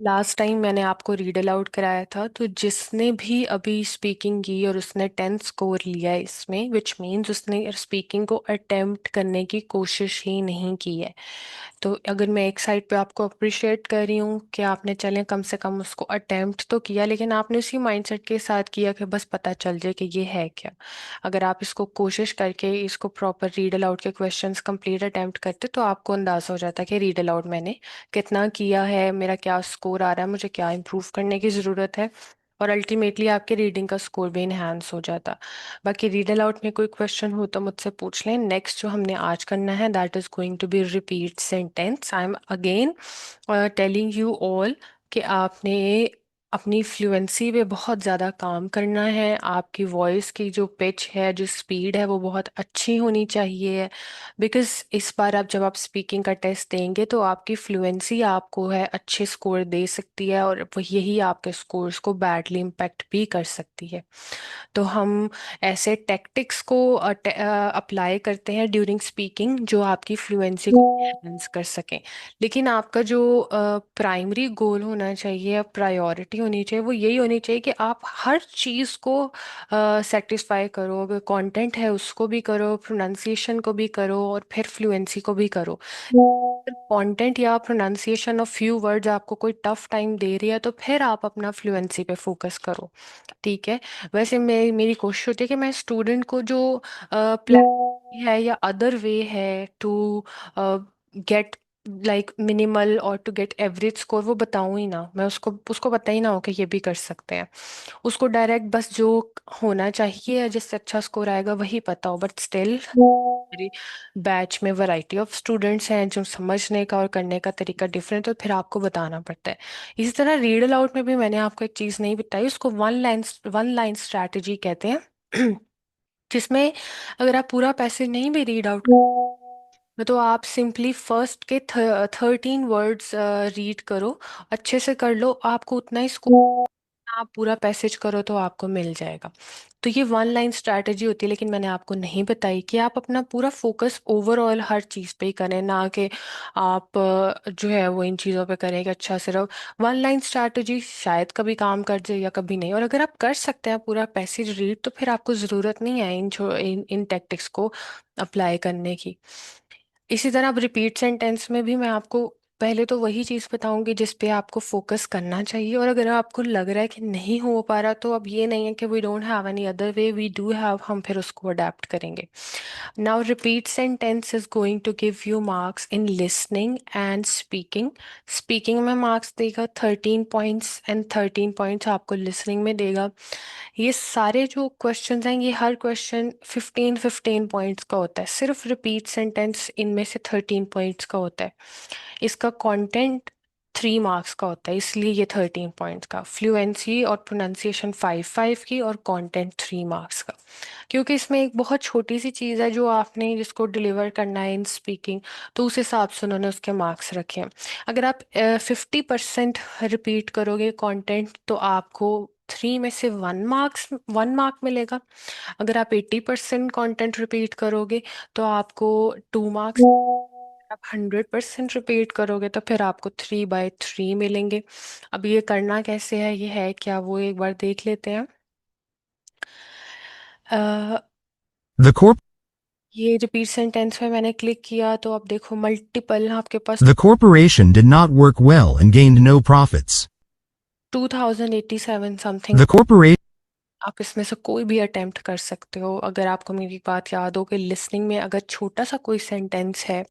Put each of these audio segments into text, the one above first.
Last time मैंने आपको read aloud कराया था, तो जिसने भी अभी स्पीकिंग की और उसने 10 स्कोर लिया है इसमें, विच मीन्स उसने स्पीकिंग को अटेम्प्ट करने की कोशिश ही नहीं की है। तो अगर मैं एक साइड पे आपको अप्रिशिएट कर रही हूँ कि आपने चलें कम से कम उसको अटेम्प्ट तो किया, लेकिन आपने उसी माइंडसेट के साथ किया कि बस पता चल जाए कि ये है क्या। अगर आप इसको कोशिश करके इसको प्रॉपर रीड अलाउड के क्वेश्चंस कंप्लीट अटेम्प्ट करते तो आपको अंदाजा हो जाता कि रीड अलाउड मैंने कितना किया है, मेरा क्या स्कोर आ रहा है, मुझे क्या इम्प्रूव करने की ज़रूरत है। और अल्टीमेटली आपके रीडिंग का स्कोर भी इन्हांस हो जाता। बाकी रीड अलाउट में कोई क्वेश्चन हो तो मुझसे पूछ लें। नेक्स्ट जो हमने आज करना है that is going to be repeat sentence. I am again telling you all कि आपने अपनी फ्लुएंसी पे बहुत ज़्यादा काम करना है। आपकी वॉइस की जो पिच है, जो स्पीड है, वो बहुत अच्छी होनी चाहिए। बिकॉज इस बार आप जब आप स्पीकिंग का टेस्ट देंगे तो आपकी फ्लुएंसी आपको है अच्छे स्कोर दे सकती है, और वो यही आपके स्कोर्स को बैडली इम्पेक्ट भी कर सकती है। तो हम ऐसे टैक्टिक्स को अप्लाई करते हैं ड्यूरिंग स्पीकिंग जो आपकी फ्लुएंसी को एनहांस कर सकें। लेकिन आपका जो प्राइमरी गोल होना चाहिए, प्रायोरिटी होनी चाहिए, वो यही होनी चाहिए कि आप हर चीज़ को सेटिस्फाई करो। अगर कंटेंट है उसको भी करो, प्रोनाउंसिएशन को भी करो, और फिर फ्लुएंसी को भी करो। कंटेंट या प्रोनाउंसिएशन ऑफ फ्यू वर्ड्स आपको कोई टफ टाइम दे रही है तो फिर आप अपना फ्लुएंसी पे फोकस करो। ठीक है। वैसे मेरी कोशिश होती है कि मैं स्टूडेंट को जो प्लान है या अदर वे है टू गेट लाइक मिनिमल और टू गेट एवरेज स्कोर वो बताऊं ही ना। मैं उसको उसको पता ही ना हो कि ये भी कर सकते हैं। उसको डायरेक्ट बस जो होना चाहिए जिससे अच्छा स्कोर आएगा वही पता हो। बट स्टिल मेरी बैच में वैरायटी ऑफ स्टूडेंट्स हैं जो समझने का और करने का तरीका डिफरेंट, तो फिर आपको बताना पड़ता है। इसी तरह रीड अलाउड में भी मैंने आपको एक चीज़ नहीं बताई, उसको वन लाइन स्ट्रैटेजी कहते हैं। जिसमें अगर आप पूरा पैसेज नहीं भी रीड आउट तो आप सिंपली फर्स्ट के 13 वर्ड्स रीड करो। अच्छे से कर लो, आपको उतना ही स्कोर। आप पूरा पैसेज करो तो आपको मिल जाएगा। तो ये वन लाइन स्ट्रैटेजी होती है, लेकिन मैंने आपको नहीं बताई कि आप अपना पूरा फोकस ओवरऑल हर चीज़ पे ही करें, ना कि आप जो है वो इन चीज़ों पे करें कि अच्छा सिर्फ वन लाइन स्ट्रैटेजी शायद कभी काम कर जाए या कभी नहीं। और अगर आप कर सकते हैं पूरा पैसेज रीड तो फिर आपको ज़रूरत नहीं है इन टैक्टिक्स को अप्लाई करने की। इसी तरह अब रिपीट सेंटेंस में भी मैं आपको पहले तो वही चीज़ बताऊंगी जिस पे आपको फोकस करना चाहिए, और अगर आपको लग रहा है कि नहीं हो पा रहा तो अब ये नहीं है कि we don't have any other way, we do have, हम फिर उसको अडेप्ट करेंगे। Now repeat sentence is going to give you marks in listening and speaking. Speaking में मार्क्स देगा 13 पॉइंट्स एंड 13 पॉइंट्स आपको लिसनिंग में देगा। ये सारे जो क्वेश्चंस हैं ये हर क्वेश्चन 15 15 पॉइंट्स का होता है, सिर्फ रिपीट सेंटेंस इनमें से 13 पॉइंट्स का होता है। इसका कंटेंट 3 मार्क्स का होता है, इसलिए ये 13 पॉइंट्स का। फ्लुएंसी और प्रोनाउंसिएशन 5 5 की, और कंटेंट 3 मार्क्स का। क्योंकि इसमें एक बहुत छोटी सी चीज़ है जो आपने जिसको डिलीवर करना है इन स्पीकिंग, तो उस हिसाब से उन्होंने उसके मार्क्स रखे हैं। अगर आप 50% रिपीट करोगे कंटेंट तो आपको 3 में से 1 मार्क मिलेगा। अगर आप 80% कंटेंट रिपीट करोगे तो आपको 2 मार्क्स। आप 100% रिपीट करोगे तो फिर आपको 3/3 मिलेंगे। अब ये करना कैसे है, ये है क्या, वो एक बार देख लेते हैं। अ, The corp ये रिपीट सेंटेंस में मैंने क्लिक किया तो अब देखो मल्टीपल आपके पास the corporation did not work well and gained no profits. 2087 something. The corporation आप इसमें से कोई भी अटेम्प्ट कर सकते हो। अगर आपको मेरी बात याद हो कि लिसनिंग में अगर छोटा सा कोई सेंटेंस है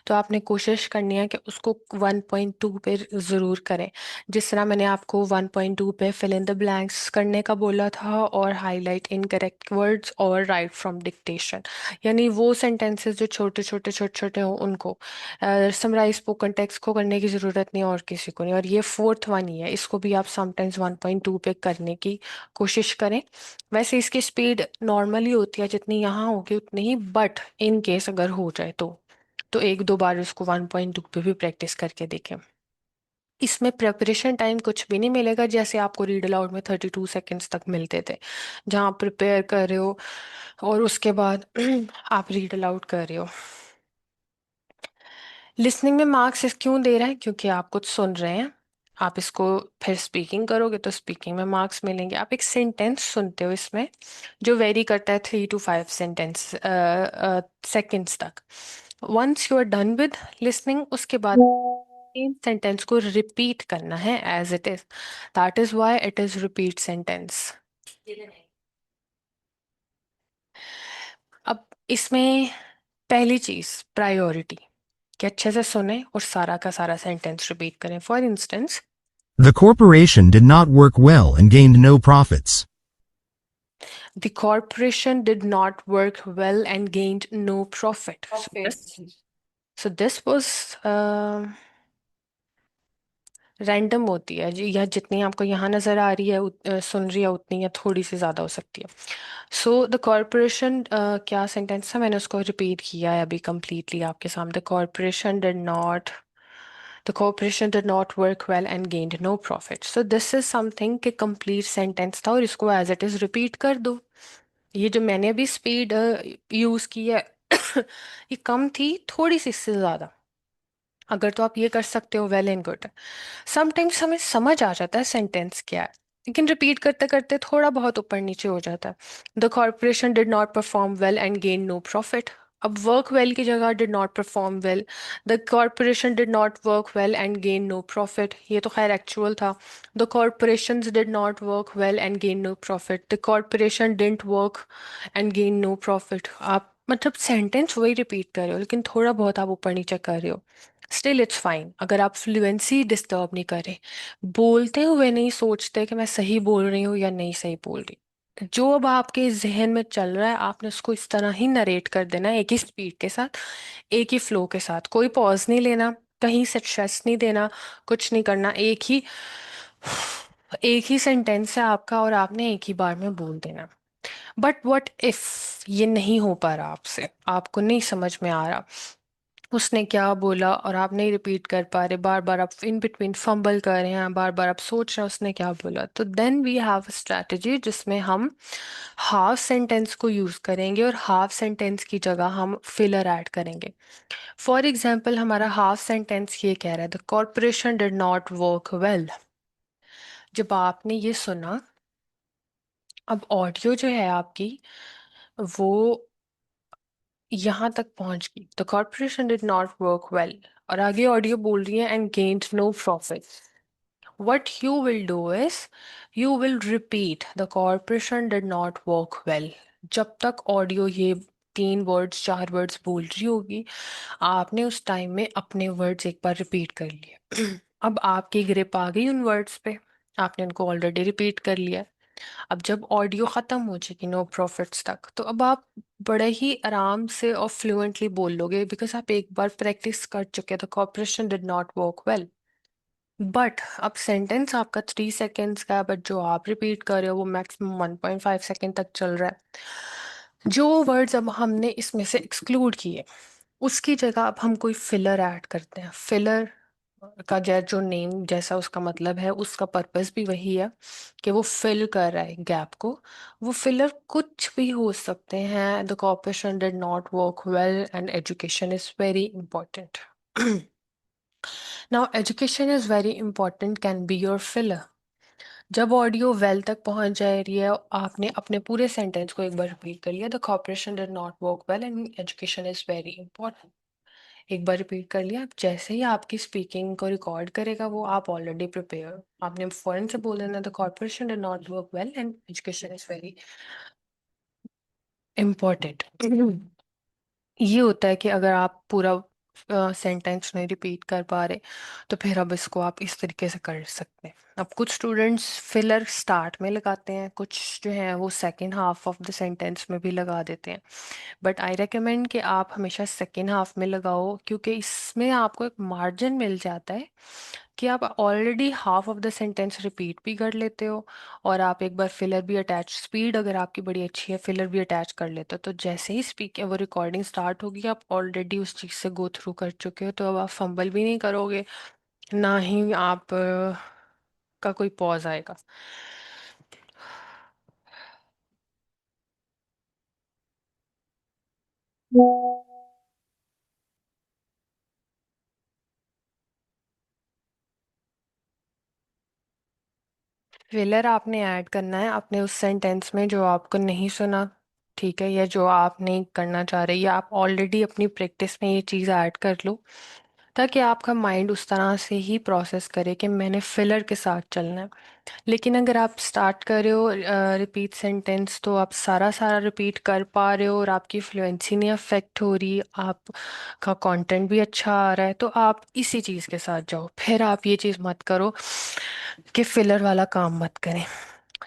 तो आपने कोशिश करनी है कि उसको 1.2 पे ज़रूर करें। जिस तरह मैंने आपको 1.2 पे फिल इन द ब्लैंक्स करने का बोला था, और हाईलाइट इनकरेक्ट वर्ड्स और राइट फ्रॉम डिक्टेशन, यानी वो सेंटेंसेस जो छोटे छोटे छोटे छोटे हों उनको समराइज स्पोकन टेक्स्ट को करने की ज़रूरत नहीं और किसी को नहीं। और ये फोर्थ वन ही है, इसको भी आप समटाइम्स 1.2 पे करने की कोशिश करें। वैसे इसकी स्पीड नॉर्मली होती है जितनी यहाँ होगी उतनी ही, बट इन केस अगर हो जाए तो एक दो बार उसको 1.2 पे भी प्रैक्टिस करके देखें। इसमें प्रिपरेशन टाइम कुछ भी नहीं मिलेगा, जैसे आपको रीड अलाउड में 32 सेकेंड्स तक मिलते थे, जहाँ आप प्रिपेयर कर रहे हो और उसके बाद आप रीड अलाउड कर रहे हो। लिसनिंग में मार्क्स क्यों दे रहा है, क्योंकि आप कुछ सुन रहे हैं। आप इसको फिर स्पीकिंग करोगे तो स्पीकिंग में मार्क्स मिलेंगे। आप एक सेंटेंस सुनते हो इसमें जो वेरी करता है 3 to 5 सेकेंड्स तक। Once you are done with listening, उसके बाद सेंटेंस को रिपीट करना है as it is. That is why it is repeat sentence. अब इसमें पहली चीज प्रायोरिटी, कि अच्छे से सुने और सारा का सारा सेंटेंस रिपीट करें। For instance, The corporation did not work well and gained no profits. the corporation did not work well and gained no profit. So this was random होती है जी, या जितनी आपको यहाँ नज़र आ रही है सुन रही है उतनी, या थोड़ी सी ज़्यादा हो सकती है। सो द कॉरपोरेशन, क्या सेंटेंस था, मैंने उसको रिपीट किया है अभी कंप्लीटली आपके सामने। The corporation did not work well and gained no profit. So this is something कि complete sentence था और इसको as it is repeat कर दो। ये जो मैंने अभी स्पीड यूज़ की है ये कम थी थोड़ी सी, इससे ज़्यादा अगर तो आप ये कर सकते हो, वेल एंड गुड। समटाइम्स हमें समझ आ जाता है सेंटेंस क्या है, लेकिन रिपीट करते करते थोड़ा बहुत ऊपर नीचे हो जाता है। The corporation did not perform well and gain no profit. अब वर्क वेल की जगह did not perform well. The corporation did not work well and gain no profit, ये तो खैर एक्चुअल था। The corporation did not work well and gain no profit, the corporation didn't work and gain no profit. आप मतलब sentence वही repeat कर रहे हो, लेकिन थोड़ा बहुत आप ऊपर नीचे कर रहे हो। स्टिल इट्स फाइन अगर आप फ्लुएंसी डिस्टर्ब नहीं करें। बोलते हुए नहीं सोचते कि मैं सही बोल रही हूँ या नहीं सही बोल रही। जो अब आपके जहन में चल रहा है आपने उसको इस तरह ही नरेट कर देना है, एक ही स्पीड के साथ, एक ही फ्लो के साथ। कोई पॉज नहीं लेना, कहीं से स्ट्रेस नहीं देना, कुछ नहीं करना। एक ही सेंटेंस है आपका और आपने एक ही बार में बोल देना। बट व्हाट इफ ये नहीं हो पा रहा आपसे, आपको नहीं समझ में आ रहा उसने क्या बोला और आप नहीं रिपीट कर पा रहे, बार बार आप इन बिटवीन फंबल कर रहे हैं, बार बार आप सोच रहे हैं उसने क्या बोला, तो then we have a strategy जिसमें हम हाफ सेंटेंस को यूज करेंगे और हाफ सेंटेंस की जगह हम फिलर ऐड करेंगे। फॉर एग्जाम्पल, हमारा हाफ सेंटेंस ये कह रहा है the corporation did not work well. जब आपने ये सुना, अब ऑडियो जो है आपकी वो यहाँ तक पहुंच गई, the corporation did not work well, और आगे ऑडियो बोल रही है and gained no profit. What you will do is you will repeat the corporation did not work well। जब तक ऑडियो ये 3 वर्ड्स 4 वर्ड्स बोल रही होगी, आपने उस टाइम में अपने वर्ड्स एक बार रिपीट कर लिए। अब आपकी ग्रिप आ गई उन वर्ड्स पे, आपने उनको ऑलरेडी रिपीट कर लिया। अब जब ऑडियो ख़त्म हो जाएगी नो प्रॉफिट्स तक, तो अब आप बड़े ही आराम से और फ्लुएंटली बोल लोगे, बिकॉज आप एक बार प्रैक्टिस कर चुके हैं। The corporation did not work well. But अब सेंटेंस आपका 3 सेकेंड्स का है, बट जो आप रिपीट कर रहे हो वो मैक्सिमम 1.5 सेकेंड तक चल रहा है। जो वर्ड्स अब हमने इसमें से एक्सक्लूड किए, उसकी जगह अब हम कोई फिलर ऐड करते हैं। फिलर का जो नेम जैसा उसका मतलब है, उसका पर्पस भी वही है कि वो फिल कर रहा है गैप को। वो फिलर कुछ भी हो सकते हैं। The corporation did not work well and education is very important. Now education is very important can be your filler. जब ऑडियो वेल तक पहुंच जा रही है, आपने अपने पूरे सेंटेंस को एक बार रिपीट कर लिया, the corporation did not work well and education is very important. एक बार रिपीट कर लिया, अब जैसे ही आपकी स्पीकिंग को रिकॉर्ड करेगा वो, आप ऑलरेडी प्रिपेयर, आपने फौरन से बोल देना the corporation did not work well and education is very important. ये होता है कि अगर आप पूरा सेंटेंस नहीं रिपीट कर पा रहे, तो फिर अब इसको आप इस तरीके से कर सकते हैं। अब कुछ स्टूडेंट्स फिलर स्टार्ट में लगाते हैं, कुछ जो है वो second half of the sentence में भी लगा देते हैं। बट आई रेकमेंड कि आप हमेशा सेकेंड हाफ में लगाओ, क्योंकि इसमें आपको एक मार्जिन मिल जाता है कि आप already half of the sentence repeat भी कर लेते हो, और आप एक बार फिलर भी अटैच, स्पीड अगर आपकी बड़ी अच्छी है, फिलर भी अटैच कर लेते हो, तो जैसे ही स्पीक वो रिकॉर्डिंग स्टार्ट होगी आप ऑलरेडी उस चीज़ से गो थ्रू कर चुके हो, तो अब आप फंबल भी नहीं करोगे, ना ही आप का कोई पॉज आएगा। फिलर आपने ऐड करना है अपने उस सेंटेंस में जो आपको नहीं सुना, ठीक है, या जो आप नहीं करना चाह रहे, या आप ऑलरेडी अपनी प्रैक्टिस में ये चीज़ ऐड कर लो, ताकि आपका माइंड उस तरह से ही प्रोसेस करे कि मैंने फिलर के साथ चलना है। लेकिन अगर आप स्टार्ट कर रहे हो रिपीट सेंटेंस, तो आप सारा सारा रिपीट कर पा रहे हो और आपकी फ्लुएंसी नहीं अफेक्ट हो रही, आपका कंटेंट भी अच्छा आ रहा है, तो आप इसी चीज़ के साथ जाओ। फिर आप ये चीज़ मत करो कि फिलर वाला काम मत करें।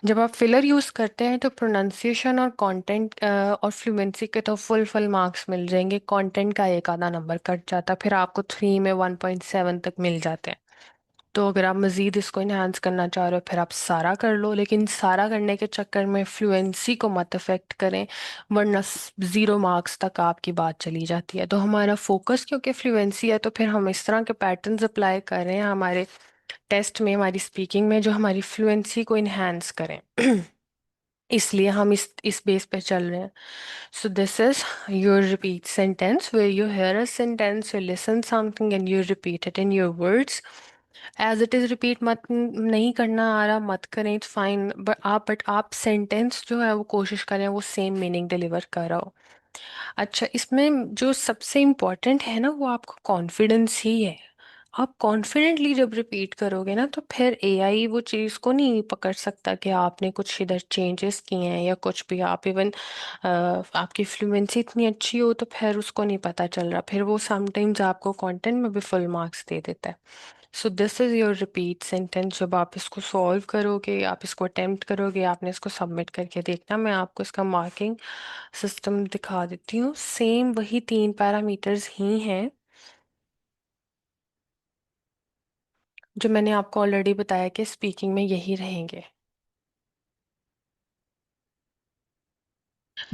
जब आप फिलर यूज़ करते हैं तो प्रोनाउंसिएशन और कंटेंट और फ्लुएंसी के तो फुल फुल मार्क्स मिल जाएंगे, कंटेंट का एक आधा नंबर कट जाता है, फिर आपको 3 में 1.7 तक मिल जाते हैं। तो अगर आप मज़ीद इसको इन्हांस करना चाह रहे हो फिर आप सारा कर लो, लेकिन सारा करने के चक्कर में फ्लुएंसी को मत अफेक्ट करें, वरना 0 मार्क्स तक आपकी बात चली जाती है। तो हमारा फोकस क्योंकि फ्लुएंसी है, तो फिर हम इस तरह के पैटर्न्स अप्लाई कर रहे हैं हमारे टेस्ट में, हमारी स्पीकिंग में, जो हमारी फ्लुएंसी को इन्हांस करें। इसलिए हम इस बेस पे चल रहे हैं। So this is your repeat sentence where you hear a sentence, you listen something and you repeat it in your words. As it is repeat मत नहीं करना आ रहा मत करें, इट्स फाइन, बट आप सेंटेंस जो है वो कोशिश करें वो सेम मीनिंग डिलीवर कर रहा हो। अच्छा, इसमें जो सबसे इम्पोर्टेंट है ना वो आपका कॉन्फिडेंस ही है। आप कॉन्फिडेंटली जब रिपीट करोगे ना तो फिर एआई वो चीज़ को नहीं पकड़ सकता कि आपने कुछ इधर चेंजेस किए हैं या कुछ भी। आप इवन आपकी फ्लुएंसी इतनी अच्छी हो तो फिर उसको नहीं पता चल रहा, फिर वो समटाइम्स आपको कंटेंट में भी फुल मार्क्स दे देता है। So this is your repeat sentence. जब आप इसको सॉल्व करोगे, आप इसको अटेम्प्ट करोगे, आपने इसको सबमिट करके देखना। मैं आपको इसका मार्किंग सिस्टम दिखा देती हूँ। सेम वही 3 पैरामीटर्स ही हैं जो मैंने आपको ऑलरेडी बताया कि स्पीकिंग में यही रहेंगे।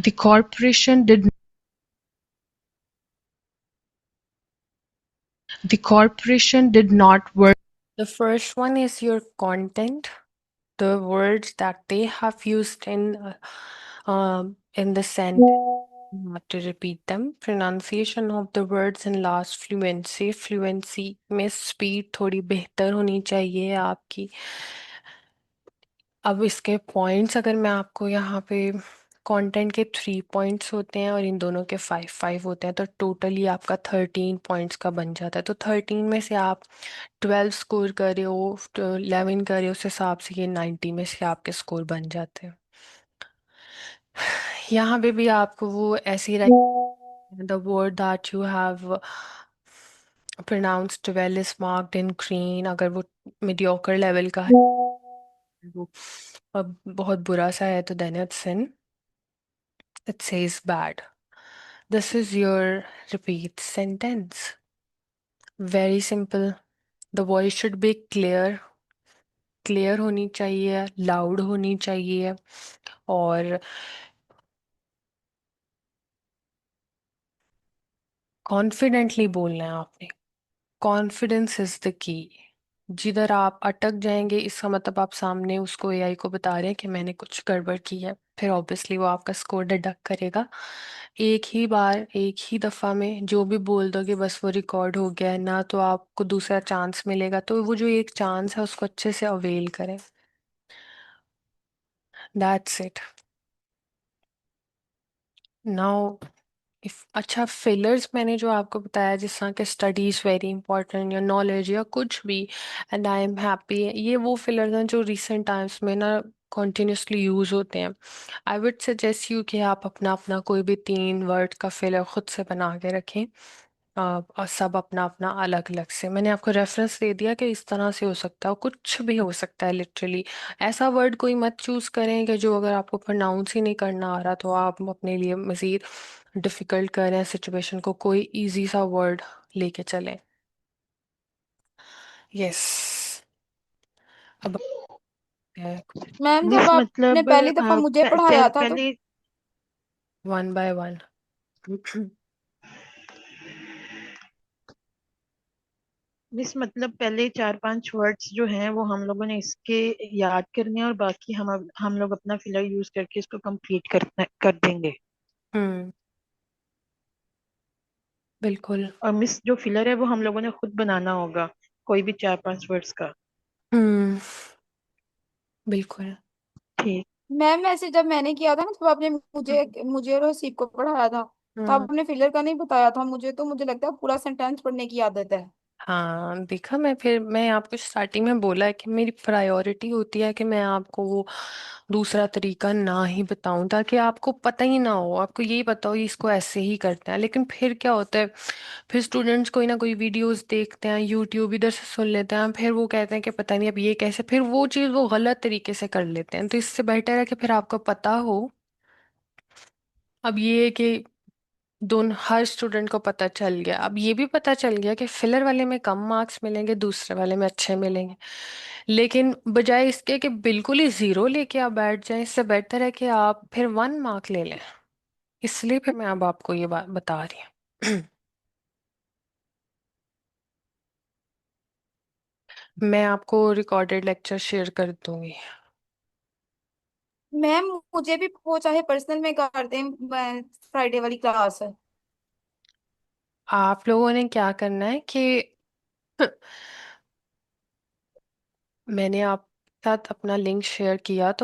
The corporation did the corporation did not work. The first one is your content, the words that they have used in the sentence. You have to repeat them. Pronunciation of the words and last fluency. Fluency में speed थोड़ी बेहतर होनी चाहिए आपकी। अब इसके points अगर मैं आपको यहाँ पे, कंटेंट के 3 पॉइंट्स होते हैं और इन दोनों के 5 5 होते हैं, तो टोटली आपका 13 पॉइंट्स का बन जाता है। तो 13 में से आप 12 स्कोर कर रहे हो, 11 कर रहे हो, उस हिसाब से ये 90 में से आपके स्कोर बन जाते हैं। यहाँ पे भी आपको वो ऐसे ही the word that you have pronounced well is marked in green। अगर वो मीडियोकर लेवल का है, वो अब बहुत बुरा सा है, तो then it's in, it says bad। This is your repeat sentence। Very simple। The voice should be clear, clear होनी चाहिए, लाउड होनी चाहिए, और कॉन्फिडेंटली बोलना है आपने। Confidence is the key. जिधर आप अटक जाएंगे इसका मतलब आप सामने उसको एआई को बता रहे हैं कि मैंने कुछ गड़बड़ की है, फिर ऑब्वियसली वो आपका स्कोर डिडक्ट करेगा। एक ही बार एक ही दफ़ा में जो भी बोल दोगे बस वो रिकॉर्ड हो गया है ना, तो आपको दूसरा चांस मिलेगा। तो वो जो एक चांस है उसको अच्छे से अवेल करें। That's it. नाउ इफ अच्छा, फिलर्स मैंने जो आपको बताया जिस तरह के स्टडीज वेरी इंपॉर्टेंट या नॉलेज या कुछ भी, एंड आई एम हैप्पी, ये वो फिलर्स हैं जो रिसेंट टाइम्स में ना कॉन्टिन्यूसली यूज होते हैं। आई वुड सजेस्ट यू कि आप अपना अपना कोई भी 3 वर्ड का फिलर खुद से बना के रखें। और सब अपना अपना अलग अलग से, मैंने आपको रेफरेंस दे दिया कि इस तरह से हो सकता है, कुछ भी हो सकता है लिटरली। ऐसा वर्ड कोई मत चूज करें कि जो अगर आपको प्रोनाउंस ही नहीं करना आ रहा तो आप अपने लिए मजीद डिफिकल्ट करें सिचुएशन को। कोई इजी सा वर्ड लेके चलें। यस। अब मैम मिस जब आपने मतलब पहली दफा मुझे पढ़ाया था तो पहले वन बाय वन। मिस मतलब पहले 4 5 वर्ड्स जो हैं वो हम लोगों ने इसके याद करने हैं और बाकी हम लोग अपना फिलर यूज करके इसको कंप्लीट कर देंगे। हम्म, बिल्कुल। और मिस जो फिलर है वो हम लोगों ने खुद बनाना होगा, कोई भी 4 5 वर्ड्स का। हम्म, बिल्कुल। ठीक। मैम वैसे जब मैंने किया था ना, तब आपने मुझे मुझे और हसीब को पढ़ाया था, तो हम्म। आपने फिलर का नहीं बताया था मुझे, तो मुझे लगता है पूरा सेंटेंस पढ़ने की आदत है। हाँ देखा, मैं आपको स्टार्टिंग में बोला है कि मेरी प्रायोरिटी होती है कि मैं आपको वो दूसरा तरीका ना ही बताऊं, ताकि आपको पता ही ना हो, आपको यही पता हो कि इसको ऐसे ही करते हैं। लेकिन फिर क्या होता है, फिर स्टूडेंट्स कोई ना कोई वीडियोस देखते हैं, यूट्यूब इधर से सुन लेते हैं, फिर वो कहते हैं कि पता नहीं अब ये कैसे, फिर वो चीज़ वो गलत तरीके से कर लेते हैं। तो इससे बेटर है कि फिर आपको पता हो। अब ये है कि दोनों हर स्टूडेंट को पता चल गया, अब ये भी पता चल गया कि फिलर वाले में कम मार्क्स मिलेंगे, दूसरे वाले में अच्छे मिलेंगे। लेकिन बजाय इसके कि बिल्कुल ही जीरो लेके आप बैठ जाएं, इससे बेहतर है कि आप फिर 1 मार्क ले लें। इसलिए फिर मैं अब आपको ये बात बता रही हूँ। मैं आपको रिकॉर्डेड लेक्चर शेयर कर दूंगी। मैम मुझे भी वो चाहे पर्सनल में कर दें, फ्राइडे वाली क्लास है। आप लोगों ने क्या करना है कि मैंने आप साथ अपना लिंक शेयर किया, तो